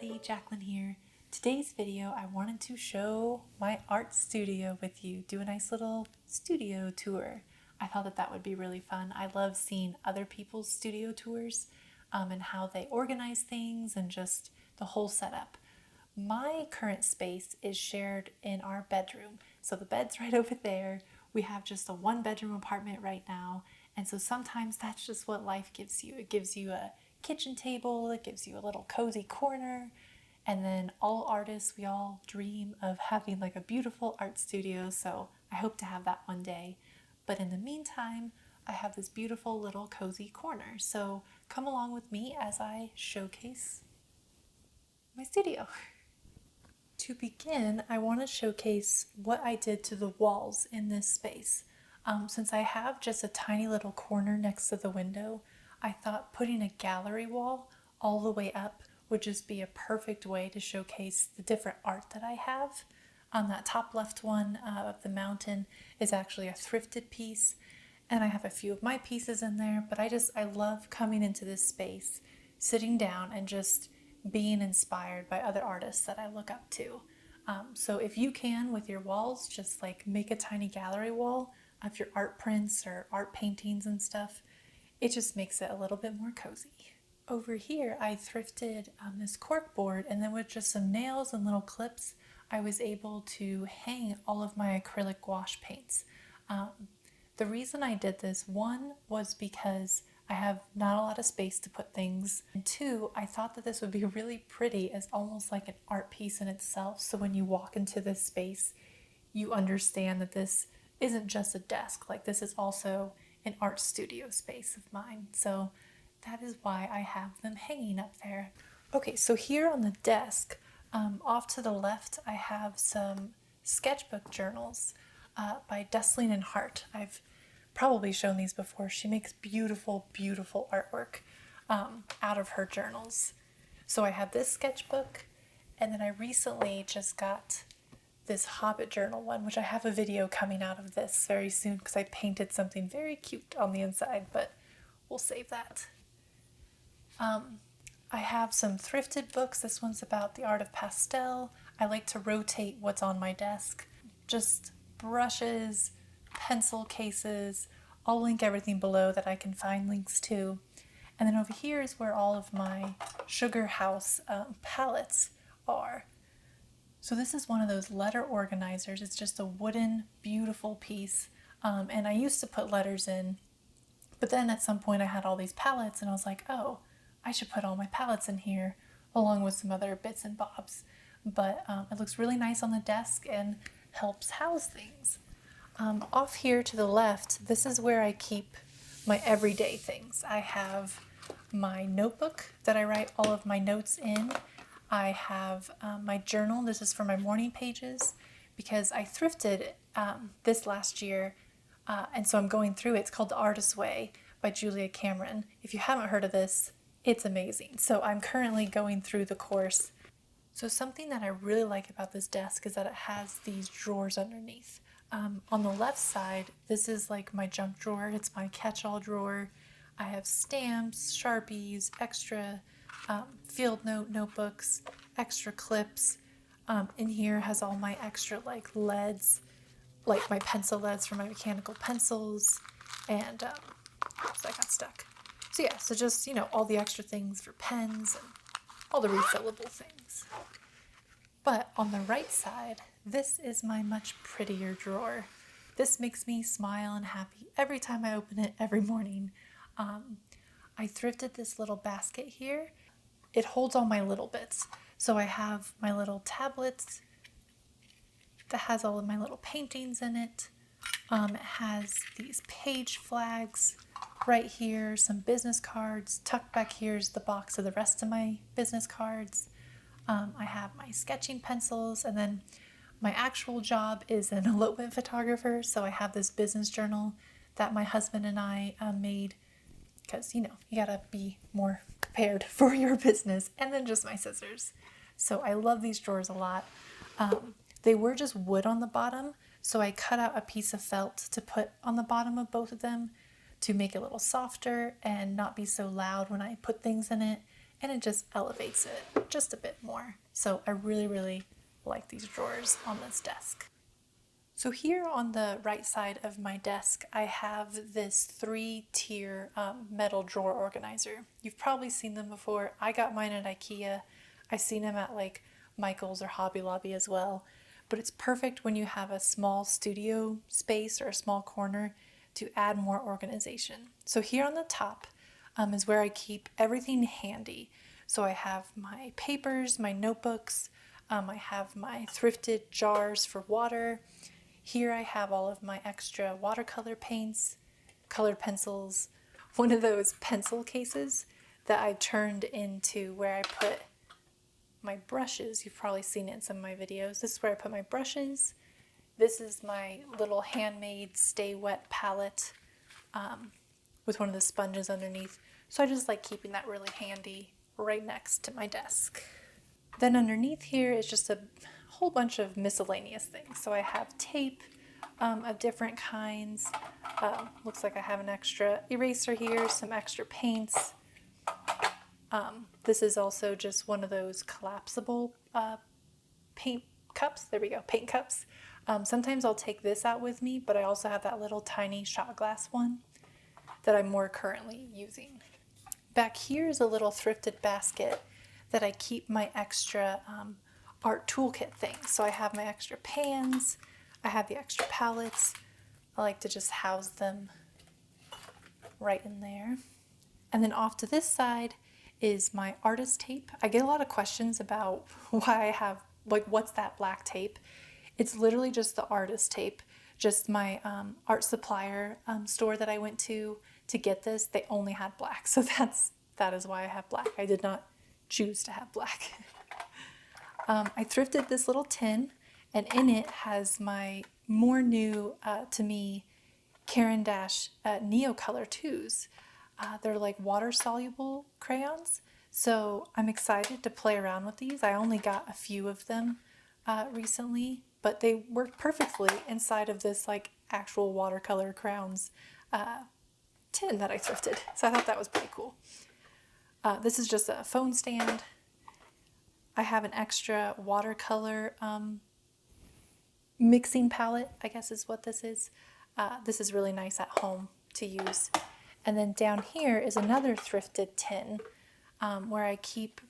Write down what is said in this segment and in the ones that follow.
everybody, Jacqueline here. Today's video I wanted to show my art studio with you, do a nice little studio tour. I thought that would be really fun. I love seeing other people's studio tours and how they organize things and just the whole setup. My current space is shared in our bedroom. So the bed's right over there. We have just a one-bedroom apartment right now. And so sometimes that's just what life gives you. It gives you a kitchen table, it gives you a little cozy corner, and then all artists, we all dream of having like a beautiful art studio, so I hope to have that one day. But in the meantime, I have this beautiful little cozy corner, so come along with me as I showcase my studio. To begin, I want to showcase what I did to the walls in this space. Since I have just a tiny little corner next to the window, I thought putting a gallery wall all the way up would just be a perfect way to showcase the different art that I have. On that top left one of the mountain is actually a thrifted piece, and I have a few of my pieces in there, but I love coming into this space, sitting down and just being inspired by other artists that I look up to. So if you can, with your walls, just like make a tiny gallery wall of your art prints or art paintings and stuff. It just makes it a little bit more cozy. Over here, I thrifted this cork board, and then with just some nails and little clips, I was able to hang all of my acrylic gouache paints. The reason I did this, one, was because I have not a lot of space to put things, and two, I thought that this would be really pretty as almost like an art piece in itself, so when you walk into this space, you understand that this isn't just a desk, like this is also an art studio space of mine. So that is why I have them hanging up there. Okay, so here on the desk, off to the left, I have some sketchbook journals by Dustling and Hart. I've probably shown these before. She makes beautiful, beautiful artwork out of her journals. So I have this sketchbook, and then I recently just got this Hobbit journal one, which I have a video coming out of this very soon because I painted something very cute on the inside, but we'll save that. I have some thrifted books. This one's about the art of pastel. I like to rotate what's on my desk. Just brushes, pencil cases. I'll link everything below that I can find links to. And then over here is where all of my Sugar House palettes are. So this is one of those letter organizers. It's just a wooden, beautiful piece. And I used to put letters in, but then at some point I had all these palettes and I was like, oh, I should put all my palettes in here along with some other bits and bobs. But it looks really nice on the desk and helps house things. Off here to the left, this is where I keep my everyday things. I have my notebook that I write all of my notes in. I have my journal. This is for my morning pages because I thrifted this last year, and so I'm going through it. It's called The Artist's Way by Julia Cameron. If you haven't heard of this, it's amazing. So I'm currently going through the course. So something that I really like about this desk is that it has these drawers underneath. On the left side, this is like my junk drawer. It's my catch-all drawer. I have stamps, Sharpies, extra field notebooks, extra clips. In here has all my extra like leads, like my pencil leads for my mechanical pencils, and oops, I got stuck. So yeah, so just, all the extra things for pens and all the refillable things. But on the right side, this is my much prettier drawer. This makes me smile and happy every time I open it every morning. I thrifted this little basket here. It holds all my little bits. So I have my little tablets that has all of my little paintings in it. It has these page flags right here, some business cards. Tucked back here is the box of the rest of my business cards. I have my sketching pencils, and then my actual job is an elopement photographer, so I have this business journal that my husband and I made because, you gotta be more prepared for your business, and then just my scissors. So I love these drawers a lot. They were just wood on the bottom, so I cut out a piece of felt to put on the bottom of both of them to make it a little softer and not be so loud when I put things in it. and it just elevates it just a bit more. So I really, really like these drawers on this desk. So here on the right side of my desk, I have this 3-tier metal drawer organizer. You've probably seen them before. I got mine at IKEA. I've seen them at like Michael's or Hobby Lobby as well. But it's perfect when you have a small studio space or a small corner to add more organization. So here on the top is where I keep everything handy. So I have my papers, my notebooks, I have my thrifted jars for water. Here I have all of my extra watercolor paints, colored pencils, one of those pencil cases that I turned into where I put my brushes. You've probably seen it in some of my videos. This is where I put my brushes. This is my little handmade Stay Wet palette with one of the sponges underneath. So I just like keeping that really handy right next to my desk. Then underneath here is just a whole bunch of miscellaneous things. So I have tape of different kinds. Looks like I have an extra eraser here, some extra paints. This is also just one of those collapsible paint cups. There we go, paint cups. Sometimes I'll take this out with me, but I also have that little tiny shot glass one that I'm more currently using. Back here is a little thrifted basket that I keep my extra art toolkit things. So I have my extra pans, I have the extra palettes. I like to just house them right in there. And then off to this side is my artist tape. I get a lot of questions about why I have, like, what's that black tape? It's literally just the artist tape. Just my art supplier store that I went to get this, they only had black. So that is why I have black. I did not choose to have black. I thrifted this little tin, and in it has my more new to me Caran d'Ache Neocolor 2s. They're like water soluble crayons, so I'm excited to play around with these. I only got a few of them recently, but they worked perfectly inside of this like actual watercolor crayons tin that I thrifted. So I thought that was pretty cool. This is just a phone stand. I have an extra watercolor mixing palette, I guess is what this is. This is really nice at home to use. And then down here is another thrifted tin where I keep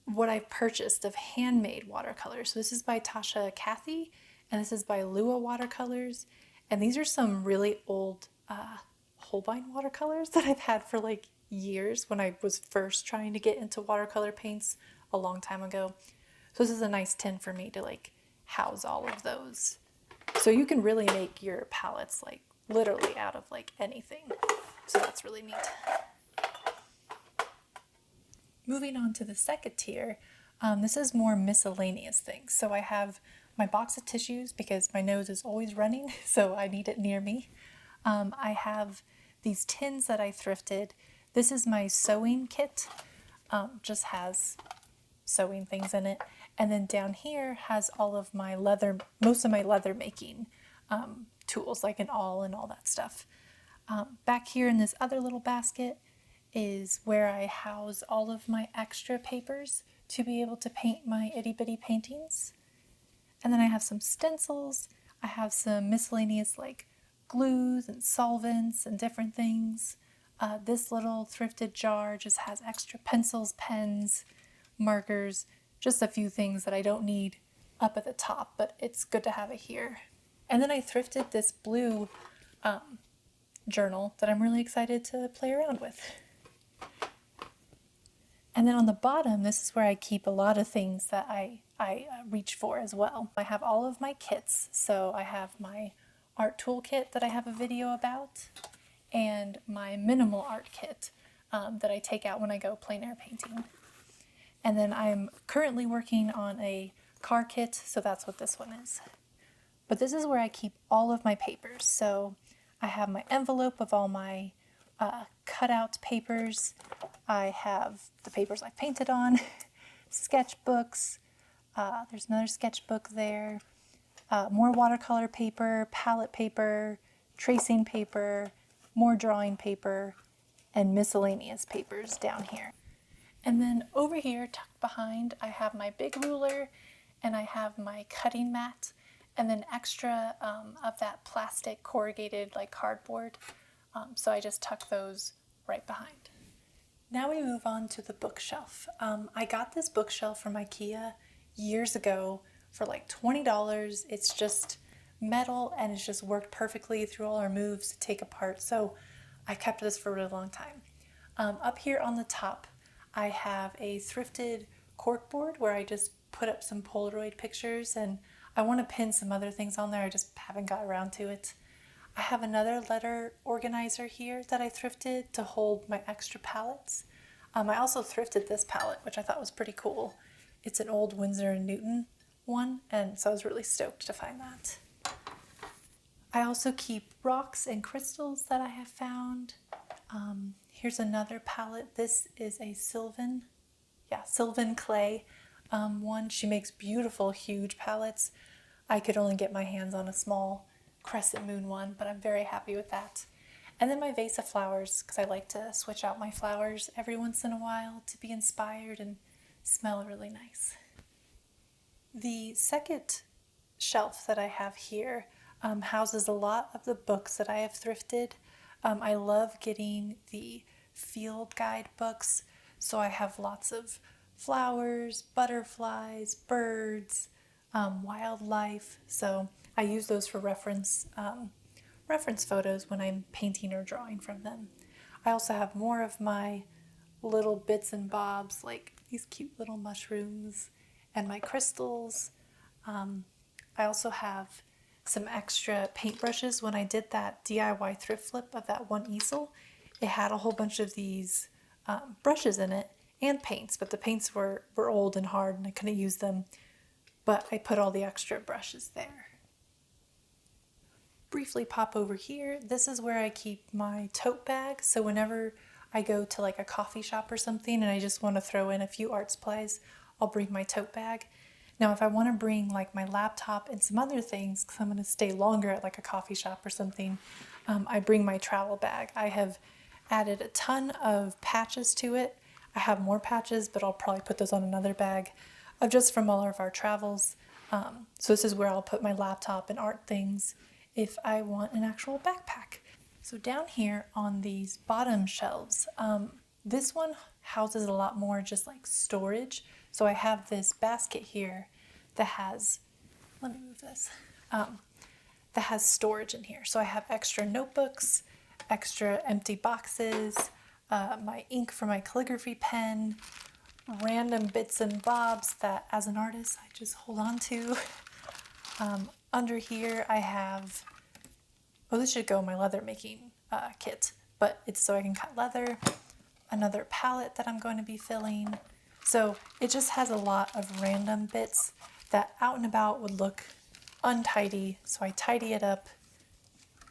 what I've purchased of handmade watercolors. So this is by Tasha Cathy, and this is by Lua Watercolors. And these are some really old Holbein watercolors that I've had for like years when I was first trying to get into watercolor paints a long time ago. So this is a nice tin for me to like house all of those. So you can really make your palettes like literally out of like anything. So that's really neat. Moving on to the second tier, this is more miscellaneous things. So I have my box of tissues because my nose is always running, so I need it near me. I have these tins that I thrifted. This is my sewing kit, just has sewing things in it. And then down here has all of my most of my leather making tools, like an awl and all that stuff. Back here in this other little basket is where I house all of my extra papers to be able to paint my itty bitty paintings. And then I have some stencils. I have some miscellaneous like glues and solvents and different things. This little thrifted jar just has extra pencils, pens, markers, just a few things that I don't need up at the top, but it's good to have it here. And then I thrifted this blue journal that I'm really excited to play around with. And then on the bottom, this is where I keep a lot of things that I reach for as well. I have all of my kits. So I have my art tool kit that I have a video about, and my minimal art kit that I take out when I go plein air painting. And then I'm currently working on a car kit, so that's what this one is. But this is where I keep all of my papers. So I have my envelope of all my cutout papers. I have the papers I've painted on, sketchbooks. There's another sketchbook there. More watercolor paper, palette paper, tracing paper, more drawing paper, and miscellaneous papers down here. And then over here, tucked behind, I have my big ruler and I have my cutting mat and then extra of that plastic corrugated like cardboard. So I just tuck those right behind. Now we move on to the bookshelf. I got this bookshelf from IKEA years ago for like $20. It's just metal and it's just worked perfectly through all our moves to take apart. So I kept this for a really long time. Up here on the top, I have a thrifted corkboard where I just put up some Polaroid pictures, and I want to pin some other things on there. I just haven't got around to it. I have another letter organizer here that I thrifted to hold my extra palettes. I also thrifted this palette, which I thought was pretty cool. It's an old Winsor & Newton one, and so I was really stoked to find that. I also keep rocks and crystals that I have found. Here's another palette. This is a Sylvan clay one. She makes beautiful, huge palettes. I could only get my hands on a small crescent moon one, but I'm very happy with that. And then my vase of flowers, because I like to switch out my flowers every once in a while to be inspired and smell really nice. The second shelf that I have here houses a lot of the books that I have thrifted. I love getting the field guide books, so I have lots of flowers, butterflies, birds, wildlife, so I use those for reference photos when I'm painting or drawing from them. I also have more of my little bits and bobs, like these cute little mushrooms and my crystals. I also have some extra paintbrushes. When I did that DIY thrift flip of that one easel, it had a whole bunch of these brushes in it and paints, but the paints were old and hard and I couldn't use them, but I put all the extra brushes there. Briefly pop over here. This is where I keep my tote bag, so whenever I go to like a coffee shop or something and I just want to throw in a few art supplies, I'll bring my tote bag. Now if I want to bring like my laptop and some other things, because I'm going to stay longer at like a coffee shop or something, I bring my travel bag. I have added a ton of patches to it. I have more patches, but I'll probably put those on another bag just from all of our travels. So this is where I'll put my laptop and art things if I want an actual backpack. So down here on these bottom shelves, this one houses a lot more just like storage. So I have this basket here that has, let me move this, that has storage in here. So I have extra notebooks, extra empty boxes, my ink for my calligraphy pen, random bits and bobs that as an artist I just hold on to. Under here I have, this should go in my leather making kit, but it's so I can cut leather, another palette that I'm going to be filling. So it just has a lot of random bits that out and about would look untidy, so I tidy it up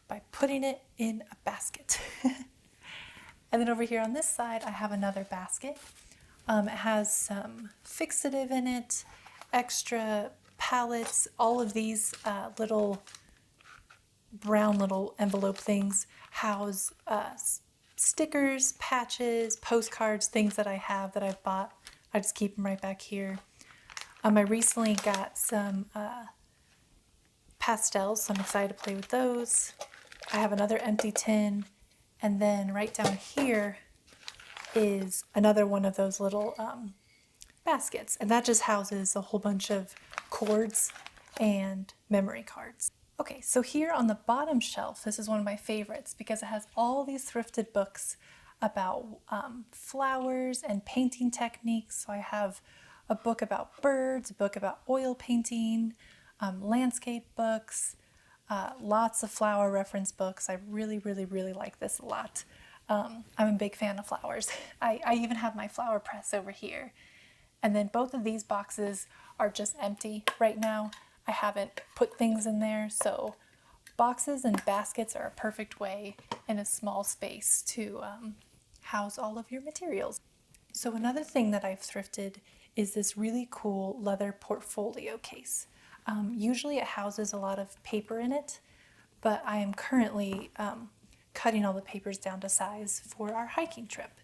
by putting it in a basket. And then over here on this side I have another basket. It has some fixative in it, extra palettes, all of these little brown little envelope things house stickers, patches, postcards, things that I have that I've bought. I just keep them right back here. I recently got some pastels, so I'm excited to play with those. I have another empty tin, and then right down here is another one of those little baskets, and that just houses a whole bunch of cords and memory cards. Okay, so here on the bottom shelf, this is one of my favorites because it has all these thrifted books about flowers and painting techniques. So I have a book about birds, a book about oil painting, landscape books, lots of flower reference books. I really, really, really like this a lot. I'm a big fan of flowers. I even have my flower press over here. And then both of these boxes are just empty right now. I haven't put things in there, so boxes and baskets are a perfect way in a small space to house all of your materials. So another thing that I've thrifted is this really cool leather portfolio case. Usually it houses a lot of paper in it, but I am currently cutting all the papers down to size for our hiking trip.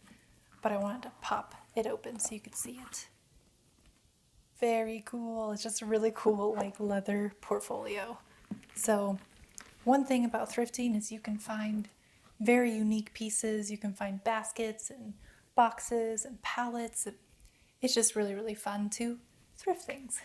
But I wanted to pop it open so you can see it. Very cool. It's just a really cool like leather portfolio. So one thing about thrifting is you can find very unique pieces. You can find baskets and boxes and pallets. It's just really, really fun to thrift things.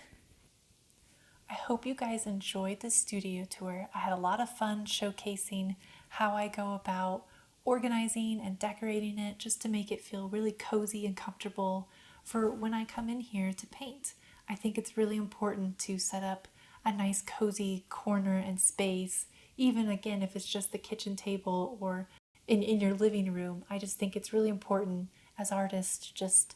I hope you guys enjoyed this studio tour. I had a lot of fun showcasing how I go about organizing and decorating it just to make it feel really cozy and comfortable for when I come in here to paint. I think it's really important to set up a nice cozy corner and space, even again if it's just the kitchen table or in your living room. I just think it's really important as artists to just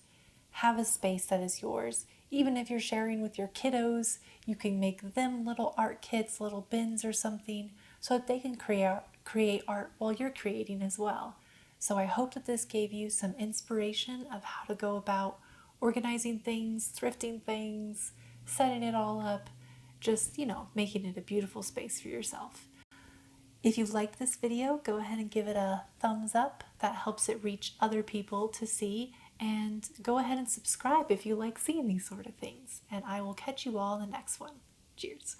have a space that is yours. Even if you're sharing with your kiddos, you can make them little art kits, little bins or something, so that they can create art while you're creating as well. So I hope that this gave you some inspiration of how to go about organizing things, thrifting things, setting it all up, just, making it a beautiful space for yourself. If you liked this video, go ahead and give it a thumbs up. That helps it reach other people to see. And go ahead and subscribe if you like seeing these sort of things. And I will catch you all in the next one. Cheers.